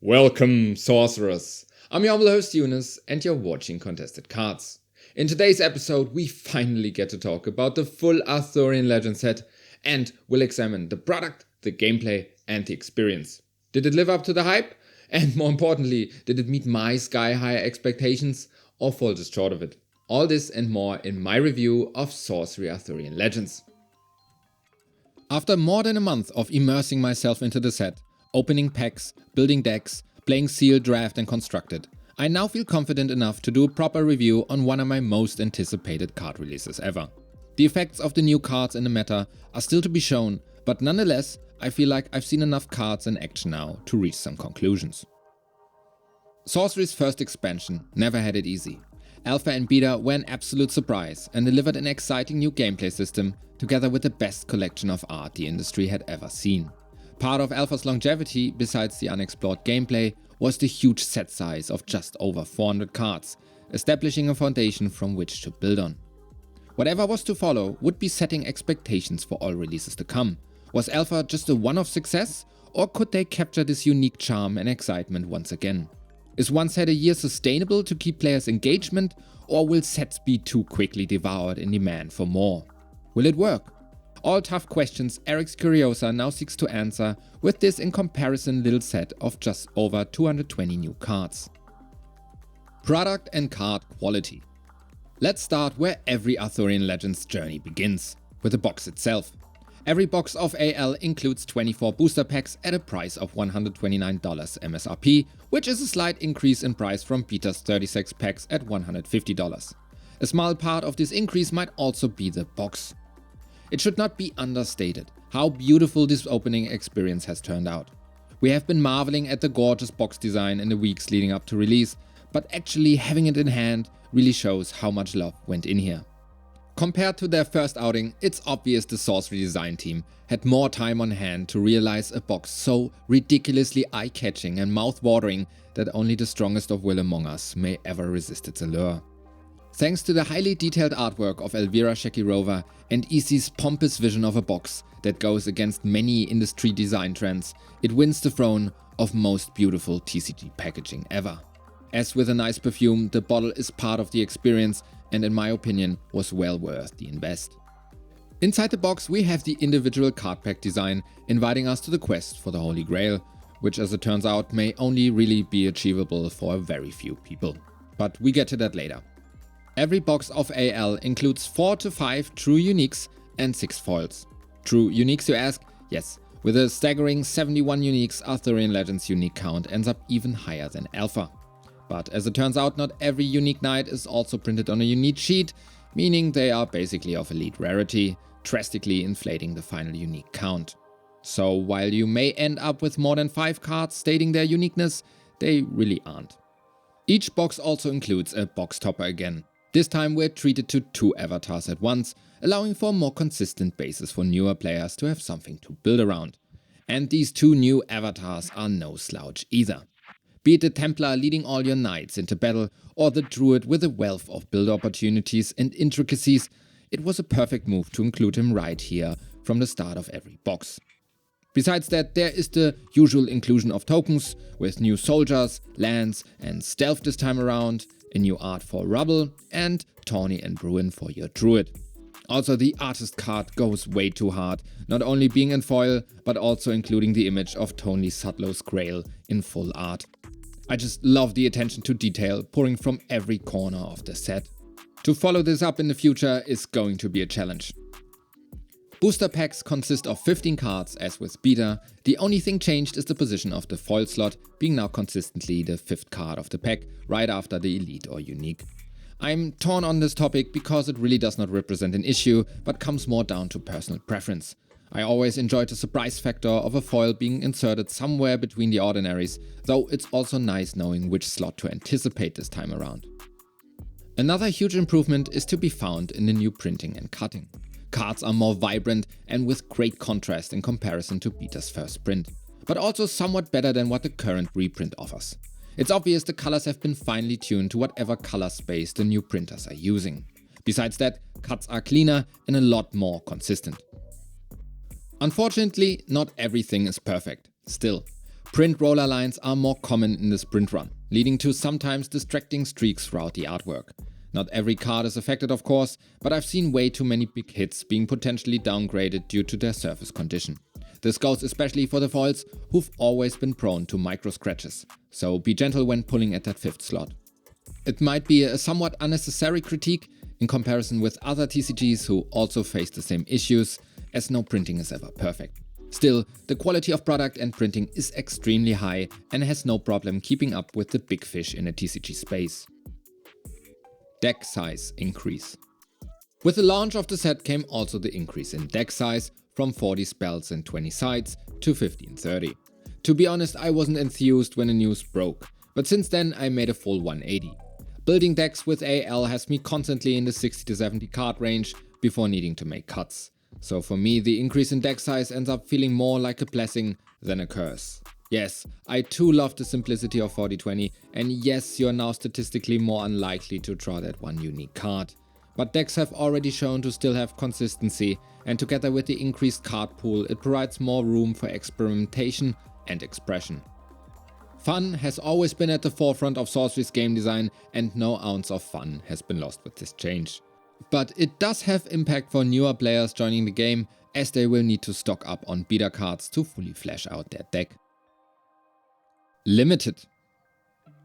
Welcome, sorcerers! I'm your humble host Eunice, and you're watching Contested Cards. In today's episode, we finally get to talk about the full Arthurian Legends set, and we'll examine the product, the gameplay, and the experience. Did it live up to the hype? And more importantly, did it meet my sky-high expectations, or fall just short of it? All this and more in my review of Sorcery Arthurian Legends. After more than a month of immersing myself into the set, opening packs, building decks, playing sealed, draft and constructed, I now feel confident enough to do a proper review on one of my most anticipated card releases ever. The effects of the new cards in the meta are still to be shown, but nonetheless, I feel like I've seen enough cards in action now to reach some conclusions. Sorcery's first expansion never had it easy. Alpha and Beta were an absolute surprise and delivered an exciting new gameplay system together with the best collection of art the industry had ever seen. Part of Alpha's longevity, besides the unexplored gameplay, was the huge set size of just over 400 cards, establishing a foundation from which to build on. Whatever was to follow would be setting expectations for all releases to come. Was Alpha just a one-off success, or could they capture this unique charm and excitement once again? Is one set a year sustainable to keep players' engagement, or will sets be too quickly devoured in demand for more? Will it work? All tough questions Eric's Curiosa now seeks to answer with this in comparison little set of just over 220 new cards. Product and card quality. Let's start where every Arthurian Legends journey begins, with the box itself. Every box of AL includes 24 booster packs at a price of $129 MSRP, which is a slight increase in price from Beta's 36 packs at $150. A small part of this increase might also be the box. It should not be understated how beautiful this opening experience has turned out. We have been marveling at the gorgeous box design in the weeks leading up to release, but actually having it in hand really shows how much love went in here. Compared to their first outing, it's obvious the Sorcery design team had more time on hand to realize a box so ridiculously eye-catching and mouth-watering that only the strongest of will among us may ever resist its allure. Thanks to the highly detailed artwork of Elvira Shekirova and EC's pompous vision of a box that goes against many industry design trends, it wins the throne of most beautiful TCG packaging ever. As with a nice perfume, the bottle is part of the experience and in my opinion was well worth the invest. Inside the box we have the individual card pack design inviting us to the quest for the Holy Grail, which as it turns out may only really be achievable for a very few people. But we get to that later. Every box of AL includes 4 to 5 true uniques and 6 foils. True uniques you ask? Yes, with a staggering 71 uniques, Arthurian Legends unique count ends up even higher than Alpha. But as it turns out, not every unique knight is also printed on a unique sheet, meaning they are basically of elite rarity, drastically inflating the final unique count. So while you may end up with more than 5 cards stating their uniqueness, they really aren't. Each box also includes a box topper again. This time we're treated to 2 avatars at once, allowing for a more consistent basis for newer players to have something to build around. And these 2 new avatars are no slouch either. Be it the Templar leading all your knights into battle, or the Druid with a wealth of build opportunities and intricacies, it was a perfect move to include him right here from the start of every box. Besides that, there is the usual inclusion of tokens, with new soldiers, lands and stealth this time around, a new art for Rubble, and Tawny and Bruin for your Druid. Also the artist card goes way too hard, not only being in foil, but also including the image of Tony Sudlow's GRAIL in full art. I just love the attention to detail pouring from every corner of the set. To follow this up in the future is going to be a challenge. Booster packs consist of 15 cards as with Beta. The only thing changed is the position of the foil slot being now consistently the 5th card of the pack, right after the elite or unique. I'm torn on this topic because it really does not represent an issue, but comes more down to personal preference. I always enjoyed the surprise factor of a foil being inserted somewhere between the ordinaries, though it's also nice knowing which slot to anticipate this time around. Another huge improvement is to be found in the new printing and cutting. Cards are more vibrant and with great contrast in comparison to Beta's first print, but also somewhat better than what the current reprint offers. It's obvious the colors have been finely tuned to whatever color space the new printers are using. Besides that, cuts are cleaner and a lot more consistent. Unfortunately, not everything is perfect. Still, Print roller lines are more common in the sprint run, leading to sometimes distracting streaks throughout the artwork. Not every card is affected of course, but I've seen way too many big hits being potentially downgraded due to their surface condition. This goes especially for the foils, who've always been prone to micro scratches, so be gentle when pulling at that 5th slot. It might be a somewhat unnecessary critique in comparison with other TCGs who also face the same issues, as no printing is ever perfect. Still, the quality of product and printing is extremely high and has no problem keeping up with the big fish in a TCG space. Deck size increase. With the launch of the set came also the increase in deck size from 40 spells and 20 sides to 15-30. To be honest, I wasn't enthused when the news broke, but since then I made a full 180. Building decks with AL has me constantly in the 60 to 70 card range before needing to make cuts. So for me the increase in deck size ends up feeling more like a blessing than a curse. Yes, I too love the simplicity of 40-20, and yes, you're now statistically more unlikely to draw that one unique card. But decks have already shown to still have consistency, and together with the increased card pool it provides more room for experimentation and expression. Fun has always been at the forefront of Sorcery's game design, and no ounce of fun has been lost with this change. But it does have impact for newer players joining the game, as they will need to stock up on beta cards to fully flesh out their deck. Limited.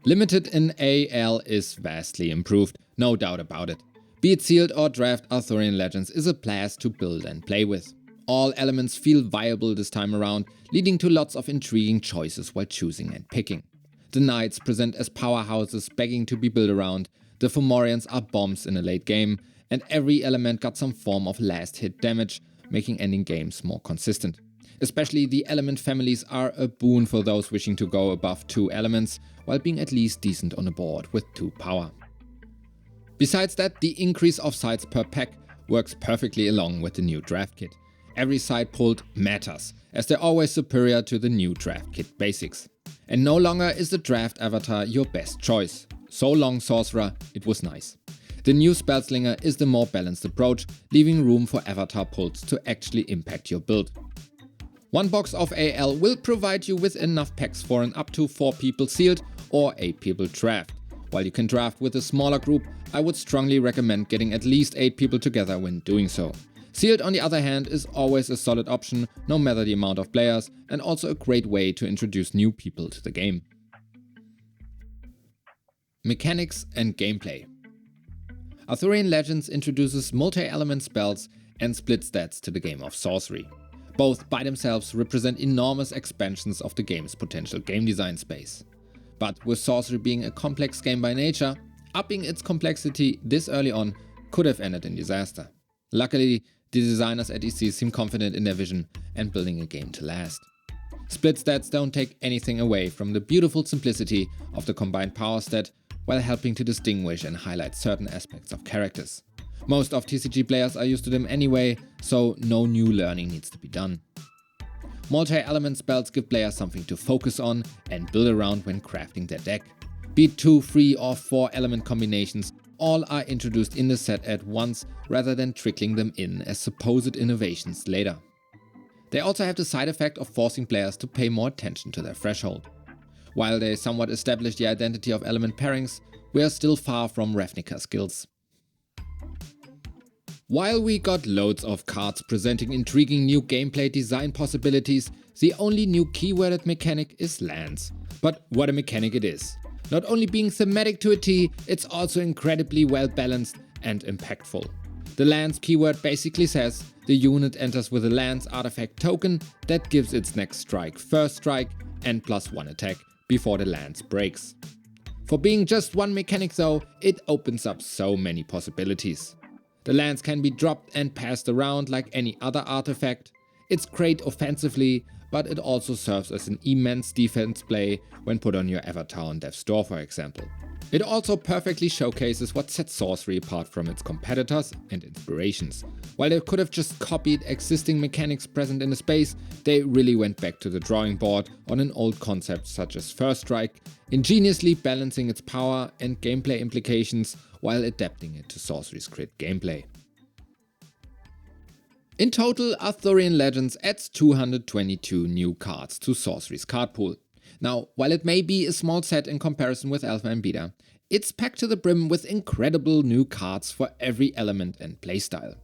Limited in AL is vastly improved, no doubt about it. Be it sealed or draft, Arthurian Legends is a blast to build and play with. All elements feel viable this time around, leading to lots of intriguing choices while choosing and picking. The Knights present as powerhouses begging to be built around, the Fomorians are bombs in a late game, and every element got some form of last hit damage, making ending games more consistent. Especially the element families are a boon for those wishing to go above 2 elements, while being at least decent on a board with 2 power. Besides that, the increase of sides per pack works perfectly along with the new draft kit. Every side pulled matters, as they're always superior to the new draft kit basics. And no longer is the draft avatar your best choice. So long, Sorcerer, it was nice. The new Spellslinger is the more balanced approach, leaving room for avatar pulls to actually impact your build. One box of AL will provide you with enough packs for an up to 4 people sealed or 8 people draft. While you can draft with a smaller group, I would strongly recommend getting at least 8 people together when doing so. Sealed on the other hand is always a solid option, no matter the amount of players, and also a great way to introduce new people to the game. Mechanics and gameplay. Arthurian Legends introduces multi-element spells and split stats to the game of Sorcery. Both by themselves represent enormous expansions of the game's potential game design space. But with Sorcery being a complex game by nature, upping its complexity this early on could have ended in disaster. Luckily, the designers at EC seem confident in their vision and building a game to last. Split stats don't take anything away from the beautiful simplicity of the combined power stat, while helping to distinguish and highlight certain aspects of characters. Most of TCG players are used to them anyway, so no new learning needs to be done. Multi-element spells give players something to focus on and build around when crafting their deck. Be it 2, 3 or 4 element combinations, all are introduced in the set at once rather than trickling them in as supposed innovations later. They also have the side effect of forcing players to pay more attention to their threshold. While they somewhat establish the identity of element pairings, we are still far from Ravnica skills. While we got loads of cards presenting intriguing new gameplay design possibilities, the only new keyworded mechanic is lands. But what a mechanic it is. Not only being thematic to a T, it's also incredibly well balanced and impactful. The lands keyword basically says the unit enters with a lands artifact token that gives its next strike first strike and +1 attack before the lands breaks. For being just one mechanic though, it opens up so many possibilities. The lands can be dropped and passed around like any other artifact. It's great offensively, but it also serves as an immense defense play when put on your avatar on Death's Door, for example. It also perfectly showcases what sets Sorcery apart from its competitors and inspirations. While they could have just copied existing mechanics present in the space, they really went back to the drawing board on an old concept such as First Strike, ingeniously balancing its power and gameplay implications while adapting it to Sorcery's grid gameplay. In total, Arthurian Legends adds 222 new cards to Sorcery's card pool. Now, while it may be a small set in comparison with Alpha and Beta, it's packed to the brim with incredible new cards for every element and playstyle.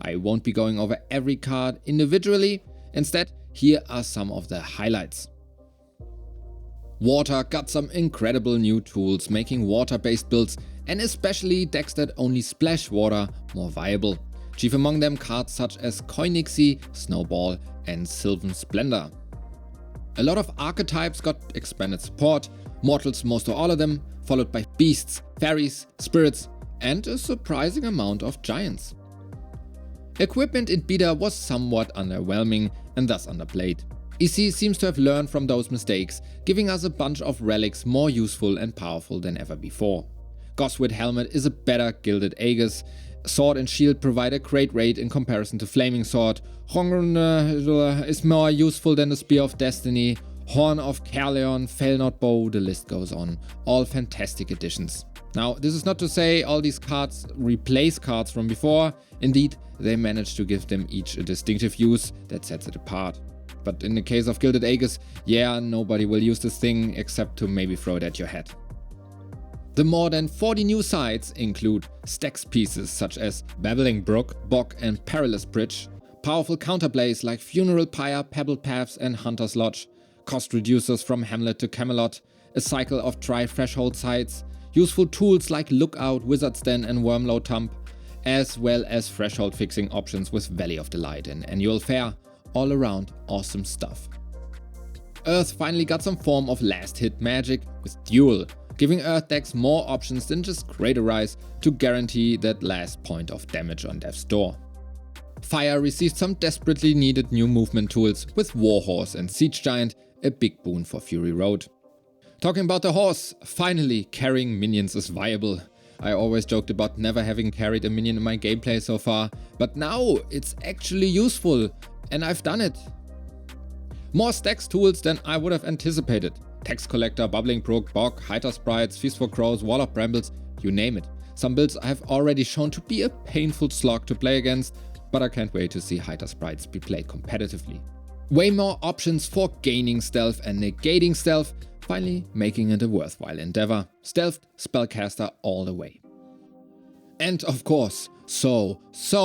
I won't be going over every card individually, instead here are some of the highlights. Water got some incredible new tools, making water-based builds and especially decks that only splash water more viable. Chief among them cards such as Koinixie, Snowball and Sylvan Splendor. A lot of archetypes got expanded support, mortals most or all of them, followed by beasts, fairies, spirits and a surprising amount of giants. Equipment in beta was somewhat underwhelming and thus underplayed. EC seems to have learned from those mistakes, giving us a bunch of relics more useful and powerful than ever before. Goswit Helmet is a better Gilded Aegis, Sword and Shield provide a great rate in comparison to Flaming Sword, Hongrun is more useful than the Spear of Destiny, Horn of Caerleon, Failnot Bow, the list goes on. All fantastic additions. Now, this is not to say all these cards replace cards from before, indeed they managed to give them each a distinctive use that sets it apart. But in the case of Gilded Aegis, yeah, nobody will use this thing except to maybe throw it at your head. The more than 40 new sites include stacks pieces such as Babbling Brook, Bog and Perilous Bridge, powerful counterplays like Funeral Pyre, Pebbled Paths and Hunter's Lodge, cost reducers from Hamlet to Camelot, a cycle of tri-threshold sites, useful tools like Lookout, Wizard's Den and Wormlow Thump, as well as threshold fixing options with Valley of the Light and Annual Fair. All around awesome stuff. Earth finally got some form of last hit magic with Duel, giving Earth decks more options than just Craterize to guarantee that last point of damage on death's door. Fire received some desperately needed new movement tools with Warhorse and Siege Giant, a big boon for Fury Road. Talking about the horse, finally carrying minions is viable. I always joked about never having carried a minion in my gameplay so far, but now it's actually useful. And I've done it. More stacks tools than I would have anticipated. Tax Collector, Bubbling Brook, Bog, Hyter Sprites, Feast for Crows, Wall of Brambles, you name it. Some builds I have already shown to be a painful slog to play against, but I can't wait to see Hyter Sprites be played competitively. Way more options for gaining stealth and negating stealth, finally making it a worthwhile endeavor. Stealthed Spellcaster all the way. And of course, so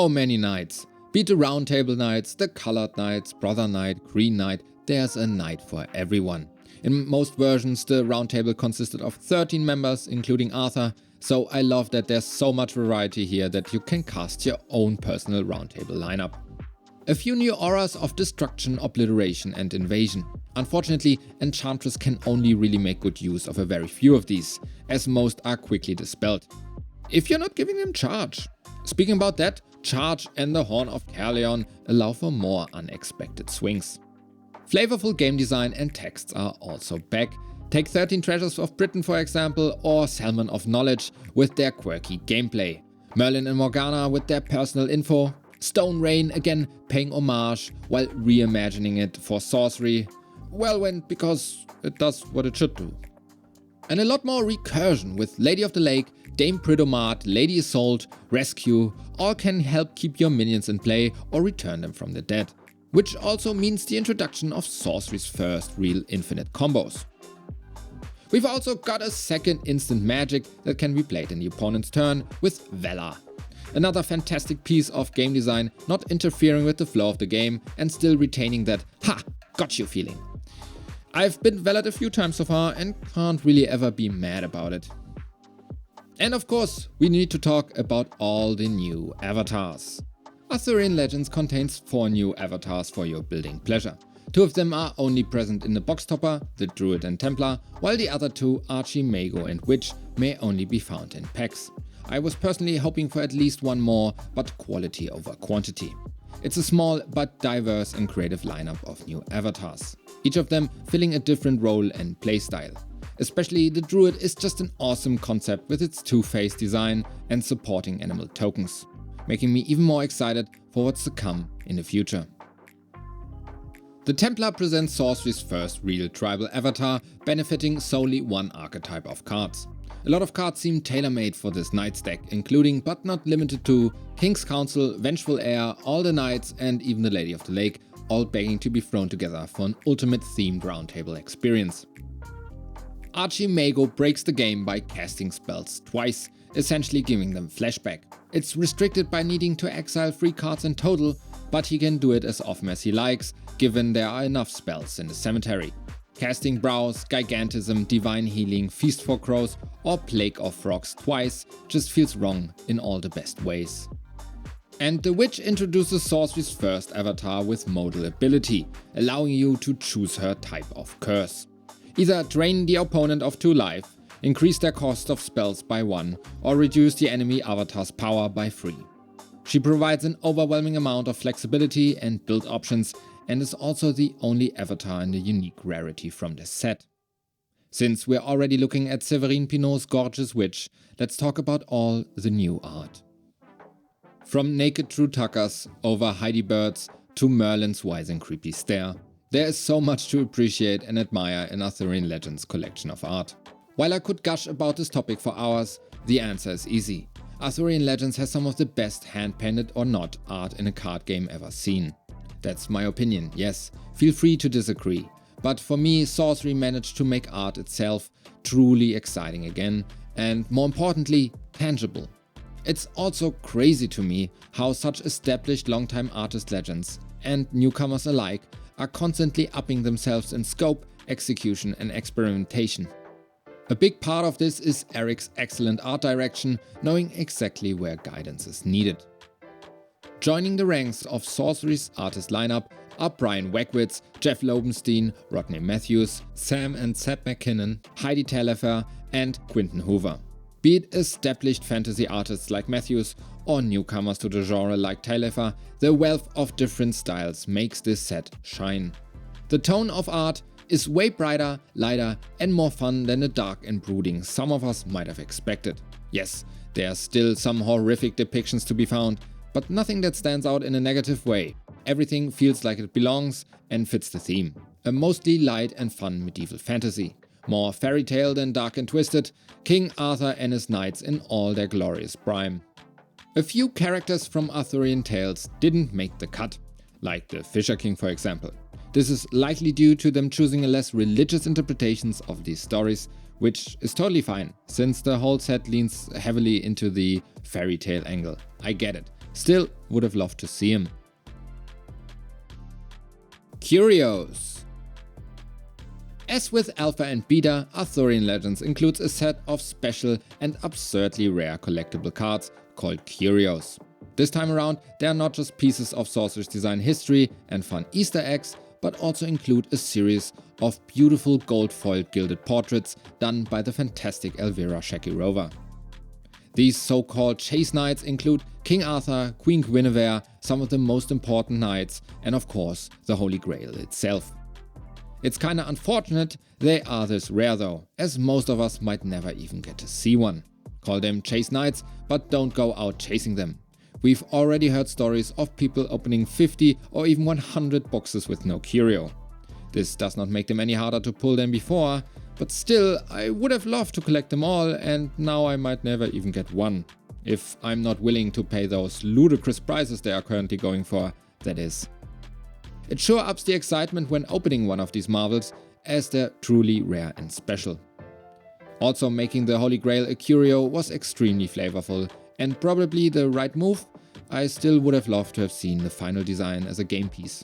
many knights. Be it the Roundtable Knights, the Colored Knights, Brother Knight, Green Knight, there's a knight for everyone. In most versions the Roundtable consisted of 13 members including Arthur, so I love that there's so much variety here that you can cast your own personal Roundtable lineup. A few new auras of Destruction, Obliteration and Invasion. Unfortunately, Enchantress can only really make good use of a very few of these, as most are quickly dispelled. If you're not giving them charge. Speaking about that, Charge and the Horn of Caerleon allow for more unexpected swings. Flavorful game design and texts are also back. Take 13 Treasures of Britain for example, or Salmon of Knowledge with their quirky gameplay. Merlin and Morgana with their personal info. Stone Rain again paying homage while reimagining it for sorcery. Well went because it does what it should do. And a lot more recursion with Lady of the Lake, Dame Pridomart, Lady Assault, Rescue, all can help keep your minions in play or return them from the dead. Which also means the introduction of sorcery's first real infinite combos. We've also got a second instant magic that can be played in the opponent's turn with Valor. Another fantastic piece of game design, not interfering with the flow of the game and still retaining that "ha, got you" feeling. I've been Valor'd a few times so far and can't really ever be mad about it. And of course, we need to talk about all the new avatars. Arthurian Legends contains 4 new avatars for your building pleasure. 2 of them are only present in the box topper, the Druid and Templar, while the other 2, Archie, Mago and Witch, may only be found in packs. I was personally hoping for at least 1 more, but quality over quantity. It's a small but diverse and creative lineup of new avatars, each of them filling a different role and playstyle. Especially the Druid is just an awesome concept with its 2-phase design and supporting animal tokens, making me even more excited for what's to come in the future. The Templar presents sorcery's first real tribal avatar, benefiting solely one archetype of cards. A lot of cards seem tailor-made for this Knights deck, including but not limited to King's Council, Vengeful Heir, all the Knights and even the Lady of the Lake, all begging to be thrown together for an ultimate themed roundtable experience. Archimago breaks the game by casting spells twice, essentially giving them flashback. It's restricted by needing to exile 3 cards in total, but he can do it as often as he likes, given there are enough spells in the cemetery. Casting Browse, Gigantism, Divine Healing, Feast for Crows or Plague of Frogs twice just feels wrong in all the best ways. And the Witch introduces Sorcery's first avatar with modal ability, allowing you to choose her type of curse. Either drain the opponent of 2 life, increase their cost of spells by 1, or reduce the enemy avatar's power by 3. She provides an overwhelming amount of flexibility and build options, and is also the only avatar in the unique rarity from this set. Since we're already looking at Séverine Pinault's gorgeous witch, let's talk about all the new art. From Naked True Tuckers over Heidi Birds to Merlin's wise and creepy stare, there is so much to appreciate and admire in Arthurian Legends' collection of art. While I could gush about this topic for hours, the answer is easy. Arthurian Legends has some of the best hand-painted or not art in a card game ever seen. That's my opinion, yes, feel free to disagree. But for me, Sorcery managed to make art itself truly exciting again, and more importantly, tangible. It's also crazy to me how such established longtime artist legends, and newcomers alike, are constantly upping themselves in scope, execution and experimentation. A big part of this is Eric's excellent art direction, knowing exactly where guidance is needed. Joining the ranks of Sorcery's artist lineup are Brian Wegwitz, Jeff Lobenstein, Rodney Matthews, Sam and Seb McKinnon, Heidi Taillefer and Quinton Hoover. Be it established fantasy artists like Matthews or newcomers to the genre like Taillefer, the wealth of different styles makes this set shine. The tone of art is way brighter, lighter and more fun than the dark and brooding some of us might have expected. Yes, there are still some horrific depictions to be found, but nothing that stands out in a negative way. Everything feels like it belongs and fits the theme. A mostly light and fun medieval fantasy. More fairy tale than dark and twisted, King Arthur and his knights in all their glorious prime. A few characters from Arthurian tales didn't make the cut, like the Fisher King for example. This is likely due to them choosing a less religious interpretations of these stories, which is totally fine, since the whole set leans heavily into the fairy tale angle. I get it. Still, would have loved to see him. Curios. As with Alpha and Beta, Arthurian Legends includes a set of special and absurdly rare collectible cards called Curios. This time around, they are not just pieces of Sorcerer's design history and fun Easter eggs, but also include a series of beautiful gold-foiled gilded portraits done by the fantastic Elvira Shakirova. These so-called chase knights include King Arthur, Queen Guinevere, some of the most important knights, and of course the Holy Grail itself. It's kinda unfortunate they are this rare though, as most of us might never even get to see one. Call them chase knights, but don't go out chasing them. We've already heard stories of people opening 50 or even 100 boxes with no curio. This does not make them any harder to pull than before, but still, I would have loved to collect them all, and now I might never even get one. If I'm not willing to pay those ludicrous prices they are currently going for, that is. It sure ups the excitement when opening one of these marvels, as they're truly rare and special. Also, making the Holy Grail a curio was extremely flavorful, and probably the right move. I still would have loved to have seen the final design as a game piece.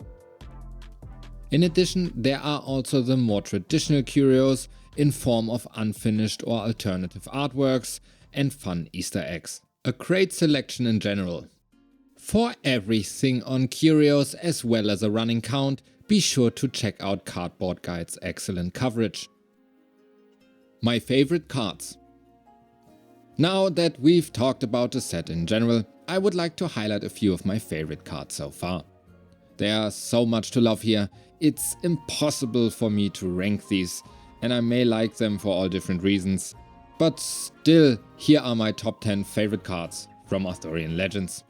In addition, there are also the more traditional curios in form of unfinished or alternative artworks and fun Easter eggs. A great selection in general. For everything on Curios as well as a running count, be sure to check out Cardboard Guide's excellent coverage. My favorite cards. Now that we've talked about the set in general, I would like to highlight a few of my favorite cards so far. There's so much to love here, it's impossible for me to rank these, and I may like them for all different reasons. But still, here are my top 10 favorite cards from Arthurian Legends.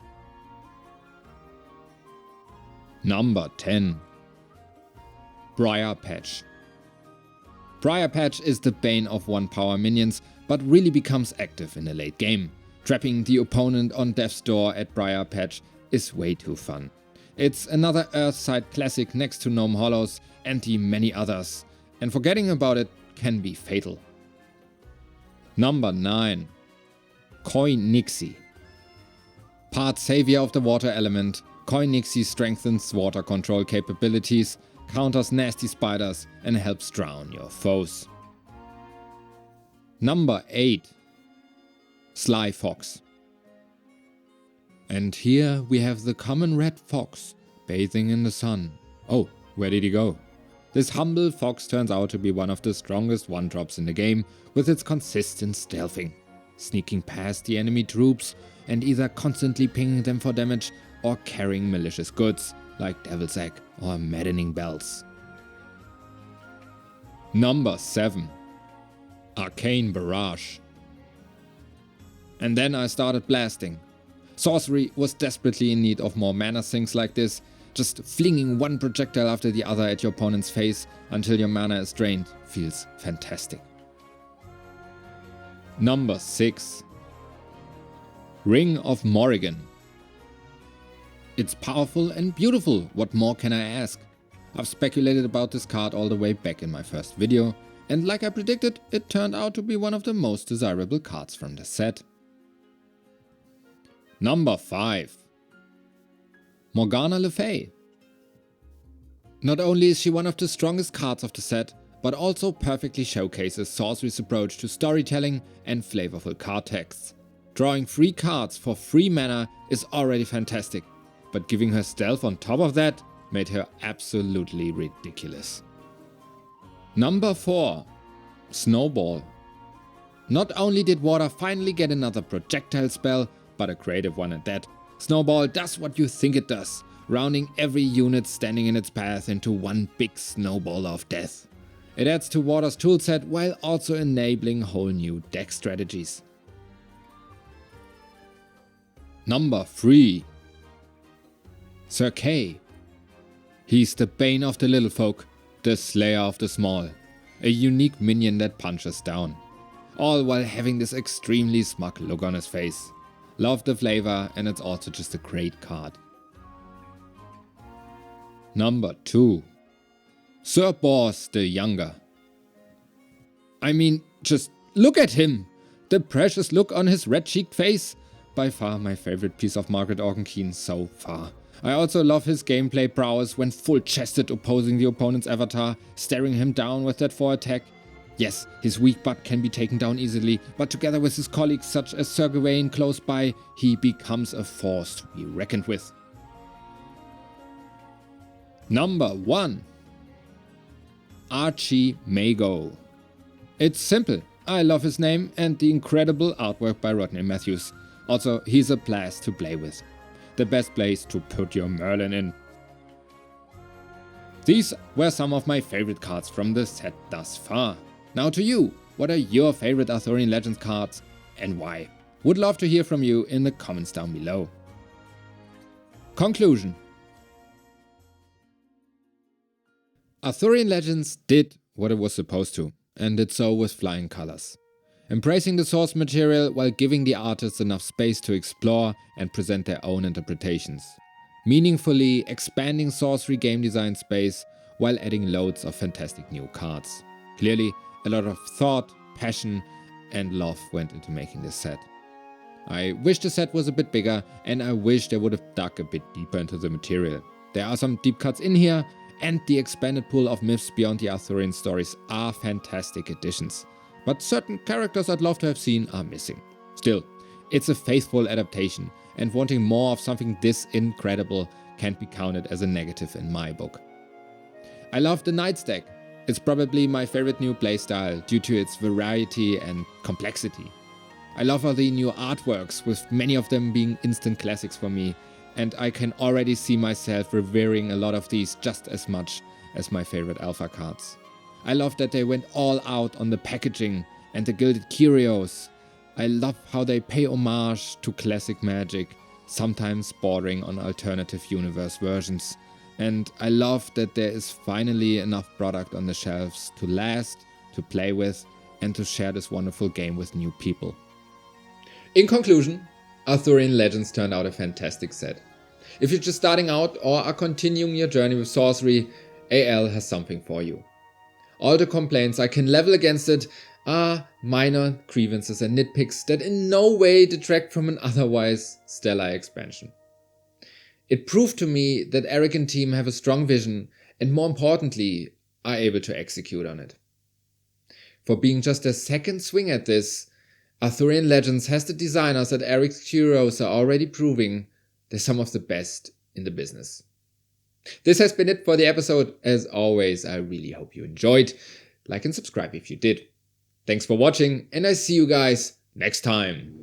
Number 10. Briar Patch. Briar Patch is the bane of 1-power minions, but really becomes active in the late game. Trapping the opponent on death's door at Briar Patch is way too fun. It's another Earthside classic next to Gnome Hollows and the many others, and forgetting about it can be fatal. Number 9. Koi Nixie. Part savior of the water element, Koi Nixie strengthens water control capabilities, counters nasty spiders and helps drown your foes. Number 8. Sly Fox. And here we have the common red fox bathing in the sun. Oh, where did he go? This humble fox turns out to be one of the strongest one-drops in the game with its consistent stealthing, sneaking past the enemy troops and either constantly pinging them for damage or carrying malicious goods like Devil's Egg or Maddening Bells. Number 7. Arcane Barrage. And then I started blasting. Sorcery was desperately in need of more mana sinks like this, just flinging one projectile after the other at your opponent's face until your mana is drained feels fantastic. Number 6. Ring of Morrigan. It's powerful and beautiful, what more can I ask? I've speculated about this card all the way back in my first video, and like I predicted, it turned out to be one of the most desirable cards from the set. Number 5. Morgana Le Fay. Not only is she one of the strongest cards of the set, but also perfectly showcases Sorcery's approach to storytelling and flavorful card texts. Drawing free cards for free mana is already fantastic, but giving her stealth on top of that made her absolutely ridiculous. Number 4. Snowball. Not only did water finally get another projectile spell, but a creative one at that, Snowball does what you think it does, rounding every unit standing in its path into one big snowball of death. It adds to water's toolset while also enabling whole new deck strategies. Number 3. Sir Kay. He's the bane of the little folk, the slayer of the small, a unique minion that punches down, all while having this extremely smug look on his face. Love the flavor, and it's also just a great card. Number 2. Sir Bors the Younger. I mean, just look at him! The precious look on his red-cheeked face. By far my favorite piece of Margaret Organ-Keen so far. I also love his gameplay prowess when full-chested opposing the opponent's avatar, staring him down with that 4 attack. Yes, his weak butt can be taken down easily, but together with his colleagues such as Sir Gawain close by, he becomes a force to be reckoned with. Number 1. Archie Mago. It's simple. I love his name and the incredible artwork by Rodney Matthews. Also, he's a blast to play with. The best place to put your Merlin in. These were some of my favorite cards from the set thus far. Now to you, what are your favorite Arthurian Legends cards and why? Would love to hear from you in the comments down below. Conclusion. Arthurian Legends did what it was supposed to, and did so with flying colors. Embracing the source material while giving the artists enough space to explore and present their own interpretations. Meaningfully expanding sorcery game design space while adding loads of fantastic new cards. Clearly, a lot of thought, passion and love went into making this set. I wish the set was a bit bigger, and I wish they would have dug a bit deeper into the material. There are some deep cuts in here, and the expanded pool of myths beyond the Arthurian stories are fantastic additions. But certain characters I'd love to have seen are missing. Still, it's a faithful adaptation, and wanting more of something this incredible can't be counted as a negative in my book. I love the Knights deck. It's probably my favorite new playstyle due to its variety and complexity. I love all the new artworks, with many of them being instant classics for me, and I can already see myself revering a lot of these just as much as my favorite alpha cards. I love that they went all out on the packaging and the gilded curios. I love how they pay homage to classic magic, sometimes bordering on alternative universe versions. And I love that there is finally enough product on the shelves to last, to play with, and to share this wonderful game with new people. In conclusion, Arthurian Legends turned out a fantastic set. If you're just starting out or are continuing your journey with Sorcery, AL has something for you. All the complaints I can level against it are minor grievances and nitpicks that in no way detract from an otherwise stellar expansion. It proved to me that Eric and team have a strong vision and, more importantly, are able to execute on it. For being just their second swing at this, Arthurian Legends has the designers at Eric's Curios are already proving they're some of the best in the business. This has been it for the episode. As always, I really hope you enjoyed. Like and subscribe if you did. Thanks for watching, and I see you guys next time.